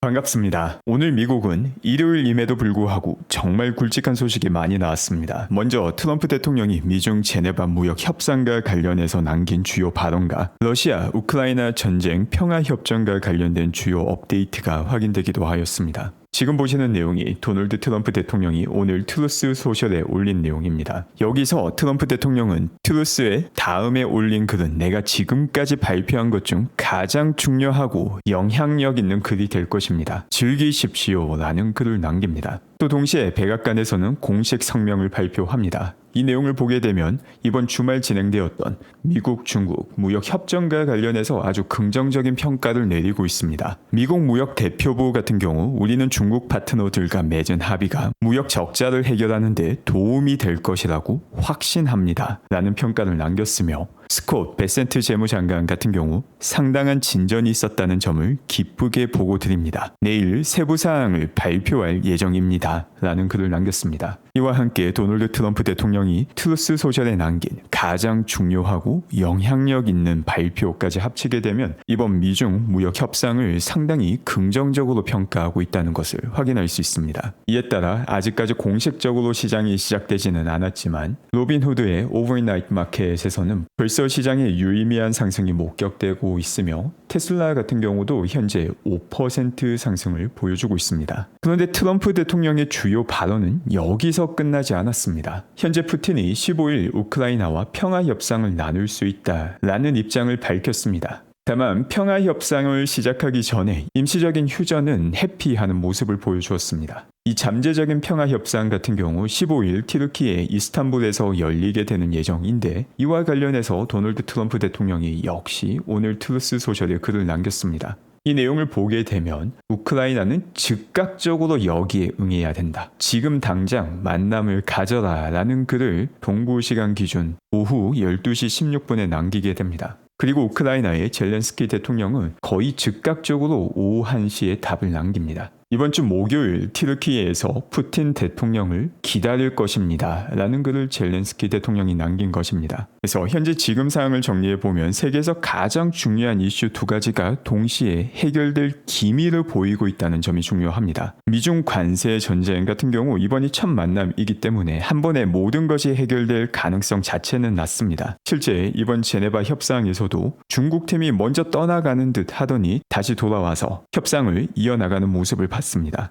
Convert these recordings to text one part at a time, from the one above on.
반갑습니다. 오늘 미국은 일요일임에도 불구하고 정말 굵직한 소식이 많이 나왔습니다. 먼저 트럼프 대통령이 미중 제네바 무역 협상과 관련해서 남긴 주요 발언과 러시아 우크라이나 전쟁 평화 협정과 관련된 주요 업데이트가 확인되기도 하였습니다. 지금 보시는 내용이 도널드 트럼프 대통령이 오늘 트루스 소셜에 올린 내용입니다. 여기서 트럼프 대통령은 트루스에 다음에 올린 글은 내가 지금까지 발표한 것 중 가장 중요하고 영향력 있는 글이 될 것입니다. 즐기십시오 라는 글을 남깁니다. 또 동시에 백악관에서는 공식 성명을 발표합니다. 이 내용을 보게 되면 이번 주말 진행되었던 미국, 중국 무역 협정과 관련해서 아주 긍정적인 평가를 내리고 있습니다. 미국 무역 대표부 같은 경우 우리는 중국 파트너들과 맺은 합의가 무역 적자를 해결하는 데 도움이 될 것이라고 확신합니다. 라는 평가를 남겼으며 스콧 베센트 재무장관 같은 경우 상당한 진전이 있었다는 점을 기쁘게 보고 드립니다. 내일 세부 사항을 발표할 예정입니다. 라는 글을 남겼습니다. 이와 함께 도널드 트럼프 대통령이 트루스 소셜에 남긴 가장 중요하고 영향력 있는 발표까지 합치게 되면 이번 미중 무역 협상을 상당히 긍정적으로 평가하고 있다는 것을 확인할 수 있습니다. 이에 따라 아직까지 공식적으로 시장이 시작되지는 않았지만 로빈후드의 오버나이트 마켓에서는 벌써 시장에 유의미한 상승이 목격되고 있으며 테슬라 같은 경우도 현재 5% 상승을 보여주고 있습니다. 그런데 트럼프 대통령의 주요 발언은 여기서 끝나지 않았습니다. 현재 푸틴이 15일 우크라이나와 평화 협상을 나눌 수 있다라는 입장을 밝혔습니다. 다만 평화 협상을 시작하기 전에 임시적인 휴전은 회피하는 모습을 보여주었습니다. 이 잠재적인 평화 협상 같은 경우 15일 튀르키예 이스탄불에서 열리게 되는 예정인데 이와 관련해서 도널드 트럼프 대통령이 역시 오늘 트루스 소셜에 글을 남겼습니다. 이 내용을 보게 되면 우크라이나는 즉각적으로 여기에 응해야 된다. 지금 당장 만남을 가져라 라는 글을 동부 시간 기준 오후 12시 16분에 남기게 됩니다. 그리고 우크라이나의 젤렌스키 대통령은 거의 즉각적으로 오후 1시에 답을 남깁니다. 이번 주 목요일 튀르키예에서 푸틴 대통령을 기다릴 것입니다. 라는 글을 젤렌스키 대통령이 남긴 것입니다. 그래서 현재 지금 상황을 정리해보면 세계에서 가장 중요한 이슈 두 가지가 동시에 해결될 기미를 보이고 있다는 점이 중요합니다. 미중 관세 전쟁 같은 경우 이번이 첫 만남이기 때문에 한 번에 모든 것이 해결될 가능성 자체는 낮습니다. 실제 이번 제네바 협상에서도 중국 팀이 먼저 떠나가는 듯 하더니 다시 돌아와서 협상을 이어나가는 모습을 봤습니다.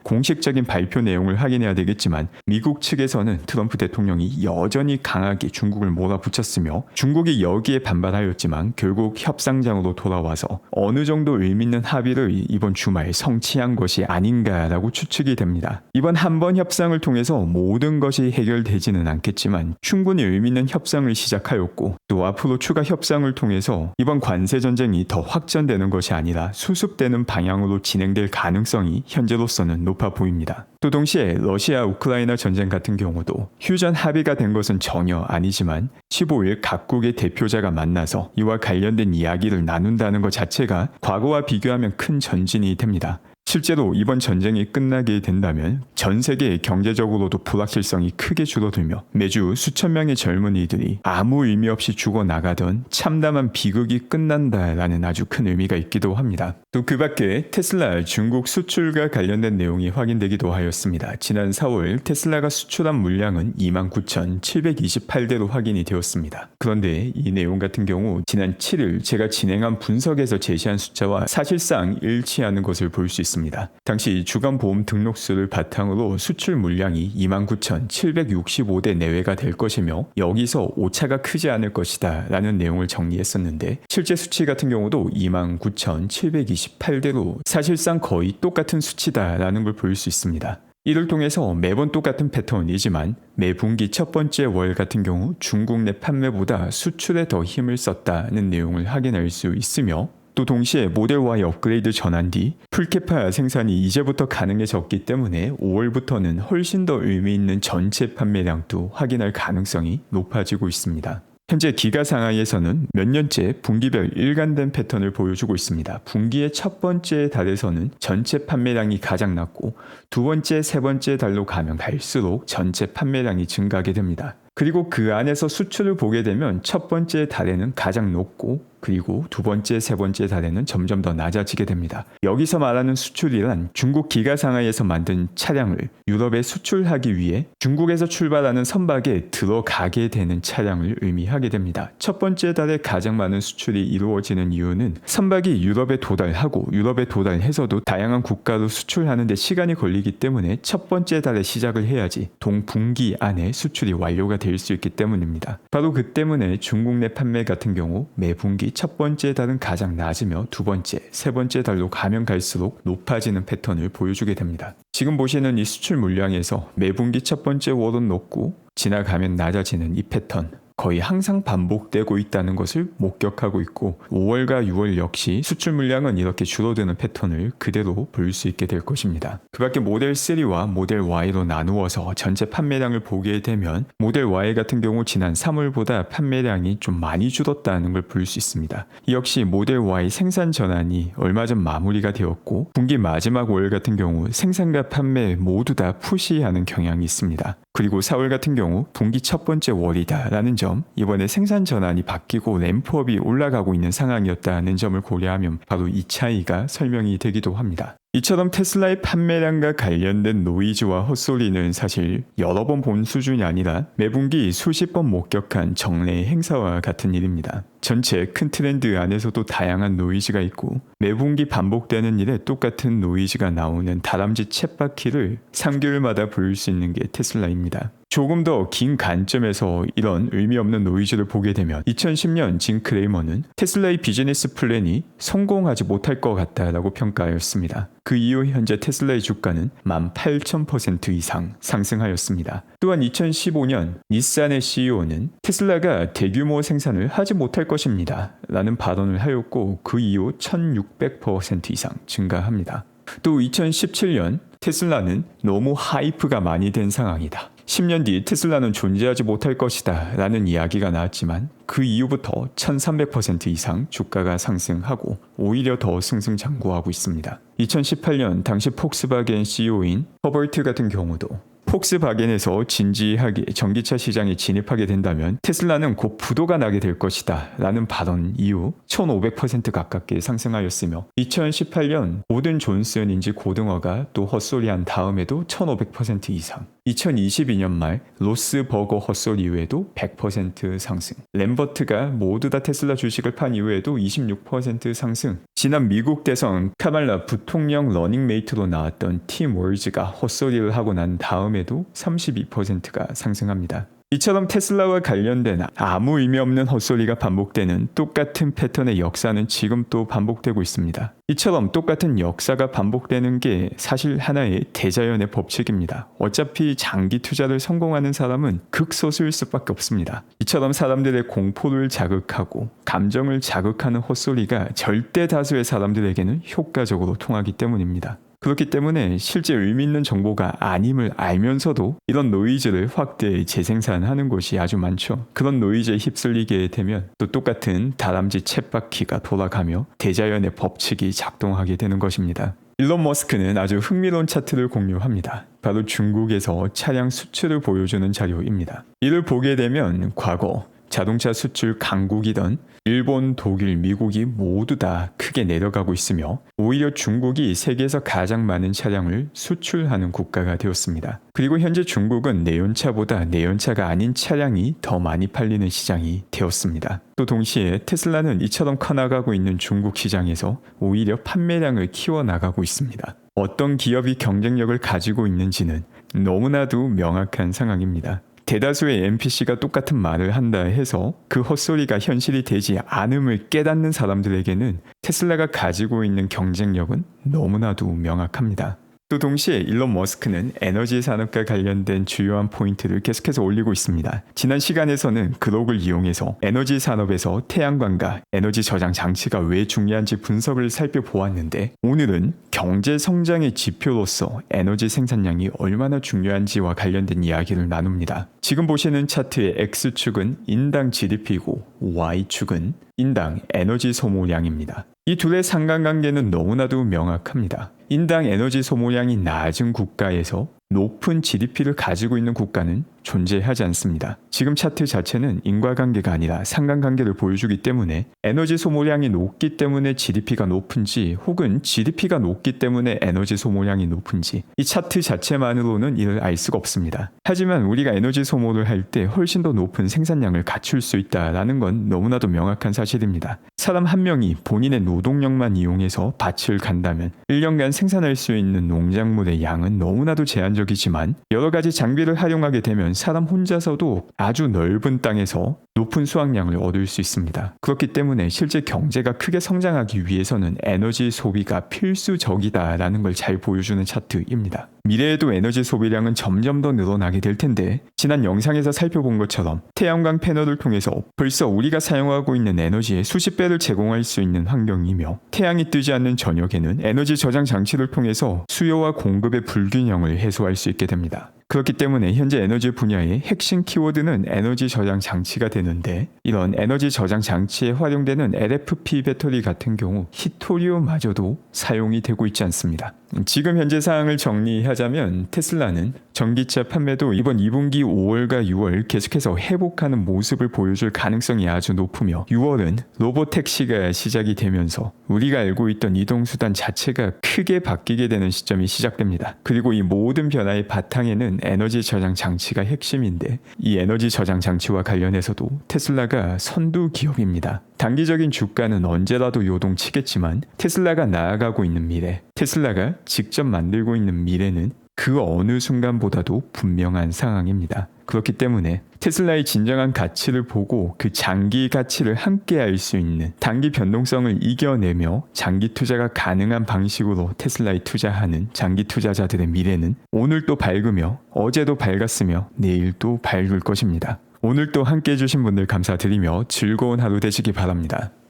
공식적인 발표 내용을 확인해야 되겠지만 미국 측에서는 트럼프 대통령이 여전히 강하게 중국을 몰아붙였으며 중국이 여기에 반발하였지만 결국 협상장으로 돌아와서 어느 정도 의미 있는 합의를 이번 주말 성취한 것이 아닌가라고 추측이 됩니다. 이번 한 번 협상을 통해서 모든 것이 해결되지는 않겠지만 충분히 의미 있는 협상을 시작하였고 또 앞으로 추가 협상을 통해서 이번 관세 전쟁이 더 확전되는 것이 아니라 수습되는 방향으로 진행될 가능성이 현재로서는 높아 보입니다. 또 동시에 러시아 우크라이나 전쟁 같은 경우도 휴전 합의가 된 것은 전혀 아니지만 15일 각국의 대표자가 만나서 이와 관련된 이야기를 나눈다는 것 자체가 과거와 비교하면 큰 전진이 됩니다. 실제로 이번 전쟁이 끝나게 된다면 전 세계 경제적으로도 불확실성이 크게 줄어들며 매주 수천 명의 젊은이들이 아무 의미 없이 죽어나가던 참담한 비극이 끝난다라는 아주 큰 의미가 있기도 합니다. 또 그 밖에 테슬라 중국 수출과 관련된 내용이 확인되기도 하였습니다. 지난 4월 테슬라가 수출한 물량은 29,728대로 확인이 되었습니다. 그런데 이 내용 같은 경우 지난 7일 제가 진행한 분석에서 제시한 숫자와 사실상 일치하는 것을 볼 수 있습니다. 당시 주간 보험 등록수를 바탕으로 수출 물량이 29,765대 내외가 될 것이며 여기서 오차가 크지 않을 것이다 라는 내용을 정리했었는데 실제 수치 같은 경우도 29,728대로 사실상 거의 똑같은 수치다 라는 걸 볼 수 있습니다. 이를 통해서 매번 똑같은 패턴이지만 매 분기 첫 번째 월 같은 경우 중국 내 판매보다 수출에 더 힘을 썼다는 내용을 확인할 수 있으며 또 동시에 모델 Y 업그레이드 전환 뒤 풀캐파 생산이 이제부터 가능해졌기 때문에 5월부터는 훨씬 더 의미 있는 전체 판매량도 확인할 가능성이 높아지고 있습니다. 현재 기가 상하이에서는 몇 년째 분기별 일관된 패턴을 보여주고 있습니다. 분기의 첫 번째 달에서는 전체 판매량이 가장 낮고 두 번째, 세 번째 달로 가면 갈수록 전체 판매량이 증가하게 됩니다. 그리고 그 안에서 수출을 보게 되면 첫 번째 달에는 가장 높고 그리고 두 번째, 세 번째 달에는 점점 더 낮아지게 됩니다. 여기서 말하는 수출이란 중국 기가 상하이에서 만든 차량을 유럽에 수출하기 위해 중국에서 출발하는 선박에 들어가게 되는 차량을 의미하게 됩니다. 첫 번째 달에 가장 많은 수출이 이루어지는 이유는 선박이 유럽에 도달하고 유럽에 도달해서도 다양한 국가로 수출하는 데 시간이 걸리기 때문에 첫 번째 달에 시작을 해야지 동분기 안에 수출이 완료가 될 수 있기 때문입니다. 바로 그 때문에 중국 내 판매 같은 경우 매분기 첫 번째 달은 가장 낮으며 두 번째, 세 번째 달로 가면 갈수록 높아지는 패턴을 보여주게 됩니다. 지금 보시는 이 수출 물량에서 매분기 첫 번째 월은 높고 지나가면 낮아지는 이 패턴 거의 항상 반복되고 있다는 것을 목격하고 있고 5월과 6월 역시 수출 물량은 이렇게 줄어드는 패턴을 그대로 볼 수 있게 될 것입니다. 그 밖에 모델 3와 모델 Y로 나누어서 전체 판매량을 보게 되면 모델 Y 같은 경우 지난 3월보다 판매량이 좀 많이 줄었다는 걸 볼 수 있습니다. 이 역시 모델 Y 생산 전환이 얼마 전 마무리가 되었고 분기 마지막 월 같은 경우 생산과 판매 모두 다 푸시하는 경향이 있습니다. 그리고 4월 같은 경우 분기 첫 번째 월이다 라는 점, 이번에 생산 전환이 바뀌고 램프업이 올라가고 있는 상황이었다는 점을 고려하면 바로 이 차이가 설명이 되기도 합니다. 이처럼 테슬라의 판매량과 관련된 노이즈와 헛소리는 사실 여러 번 본 수준이 아니라 매분기 수십 번 목격한 정례 행사와 같은 일입니다. 전체 큰 트렌드 안에서도 다양한 노이즈가 있고 매분기 반복되는 일에 똑같은 노이즈가 나오는 다람쥐 쳇바퀴를 3개월마다 볼 수 있는 게 테슬라입니다. 조금 더 긴 관점에서 이런 의미 없는 노이즈를 보게 되면 2010년 진 크레이머는 테슬라의 비즈니스 플랜이 성공하지 못할 것 같다라고 평가하였습니다. 그 이후 현재 테슬라의 주가는 18,000% 이상 상승하였습니다. 또한 2015년 닛산의 CEO는 테슬라가 대규모 생산을 하지 못할 것입니다 라는 발언을 하였고 그 이후 1600% 이상 증가합니다. 또 2017년 테슬라는 너무 하이프가 많이 된 상황이다. 10년 뒤 테슬라는 존재하지 못할 것이다 라는 이야기가 나왔지만 그 이후부터 1300% 이상 주가가 상승하고 오히려 더 승승장구하고 있습니다. 2018년 당시 폭스바겐 CEO인 허버트 같은 경우도 폭스바겐에서 진지하게 전기차 시장에 진입하게 된다면 테슬라는 곧 부도가 나게 될 것이다 라는 발언 이후 1500% 가깝게 상승하였으며 2018년 고든 존슨인지 고등어가 또 헛소리한 다음에도 1500% 이상 2022년 말 로스 버거 헛소리 이후에도 100% 상승 램버트가 모두 다 테슬라 주식을 판 이후에도 26% 상승 지난 미국 대선 카말라 부통령 러닝메이트로 나왔던 팀 월즈가 헛소리를 하고 난 다음에도 32%가 상승합니다. 이처럼 테슬라와 관련된 아무 의미 없는 헛소리가 반복되는 똑같은 패턴의 역사는 지금 또 반복되고 있습니다. 이처럼 똑같은 역사가 반복되는 게 사실 하나의 대자연의 법칙입니다. 어차피 장기 투자를 성공하는 사람은 극소수일 수밖에 없습니다. 이처럼 사람들의 공포를 자극하고 감정을 자극하는 헛소리가 절대 다수의 사람들에게는 효과적으로 통하기 때문입니다. 그렇기 때문에 실제 의미 있는 정보가 아님을 알면서도 이런 노이즈를 확대 재생산하는 곳이 아주 많죠. 그런 노이즈에 휩쓸리게 되면 또 똑같은 다람쥐 쳇바퀴가 돌아가며 대자연의 법칙이 작동하게 되는 것입니다. 일론 머스크는 아주 흥미로운 차트를 공유합니다. 바로 중국에서 차량 수출을 보여주는 자료입니다. 이를 보게 되면 과거 자동차 수출 강국이던 일본, 독일, 미국이 모두 다 크게 내려가고 있으며 오히려 중국이 세계에서 가장 많은 차량을 수출하는 국가가 되었습니다. 그리고 현재 중국은 내연차보다 내연차가 아닌 차량이 더 많이 팔리는 시장이 되었습니다. 또 동시에 테슬라는 이처럼 커나가고 있는 중국 시장에서 오히려 판매량을 키워나가고 있습니다. 어떤 기업이 경쟁력을 가지고 있는지는 너무나도 명확한 상황입니다. 대다수의 NPC가 똑같은 말을 한다 해서 그 헛소리가 현실이 되지 않음을 깨닫는 사람들에게는 테슬라가 가지고 있는 경쟁력은 너무나도 명확합니다. 또 동시에 일론 머스크는 에너지 산업과 관련된 주요한 포인트를 계속해서 올리고 있습니다. 지난 시간에서는 그록을 이용해서 에너지 산업에서 태양광과 에너지 저장 장치가 왜 중요한지 분석을 살펴보았는데 오늘은 경제 성장의 지표로서 에너지 생산량이 얼마나 중요한지와 관련된 이야기를 나눕니다. 지금 보시는 차트의 X축은 인당 GDP이고 Y축은 인당 에너지 소모량입니다. 이 둘의 상관관계는 너무나도 명확합니다. 인당 에너지 소모량이 낮은 국가에서 높은 GDP를 가지고 있는 국가는 존재하지 않습니다. 지금 차트 자체는 인과관계가 아니라 상관관계를 보여주기 때문에 에너지 소모량이 높기 때문에 GDP가 높은지 혹은 GDP가 높기 때문에 에너지 소모량이 높은지 이 차트 자체만으로는 이를 알 수가 없습니다. 하지만 우리가 에너지 소모를 할 때 훨씬 더 높은 생산량을 갖출 수 있다라는 건 너무나도 명확한 사실입니다. 사람 한 명이 본인의 노동력만 이용해서 밭을 간다면 1년간 생산할 수 있는 농작물의 양은 너무나도 제한적이지만 여러 가지 장비를 활용하게 되면 사람 혼자서도 아주 넓은 땅에서 높은 수확량을 얻을 수 있습니다. 그렇기 때문에 실제 경제가 크게 성장하기 위해서는 에너지 소비가 필수적이다라는 걸 잘 보여주는 차트입니다. 미래에도 에너지 소비량은 점점 더 늘어나게 될 텐데 지난 영상에서 살펴본 것처럼 태양광 패널을 통해서 벌써 우리가 사용하고 있는 에너지의 수십 배를 제공할 수 있는 환경이며 태양이 뜨지 않는 저녁에는 에너지 저장 장치를 통해서 수요와 공급의 불균형을 해소할 수 있게 됩니다. 그렇기 때문에 현재 에너지 분야의 핵심 키워드는 에너지 저장 장치가 되는데 이런 에너지 저장 장치에 활용되는 LFP 배터리 같은 경우 히토리움마저도 사용이 되고 있지 않습니다. 지금 현재 사항을 정리하자면 테슬라는 전기차 판매도 이번 2분기 5월과 6월 계속해서 회복하는 모습을 보여줄 가능성이 아주 높으며 6월은 로보택시가 시작이 되면서 우리가 알고 있던 이동수단 자체가 크게 바뀌게 되는 시점이 시작됩니다. 그리고 이 모든 변화의 바탕에는 에너지 저장 장치가 핵심인데 이 에너지 저장 장치와 관련해서도 테슬라가 선두 기업입니다. 단기적인 주가는 언제라도 요동치겠지만 테슬라가 나아가고 있는 미래, 테슬라가 직접 만들고 있는 미래는 그 어느 순간보다도 분명한 상황입니다. 그렇기 때문에 테슬라의 진정한 가치를 보고 그 장기 가치를 함께 알 수 있는 단기 변동성을 이겨내며 장기 투자가 가능한 방식으로 테슬라에 투자하는 장기 투자자들의 미래는 오늘도 밝으며 어제도 밝았으며 내일도 밝을 것입니다. 오늘도 함께 해주신 분들 감사드리며 즐거운 하루 되시기 바랍니다.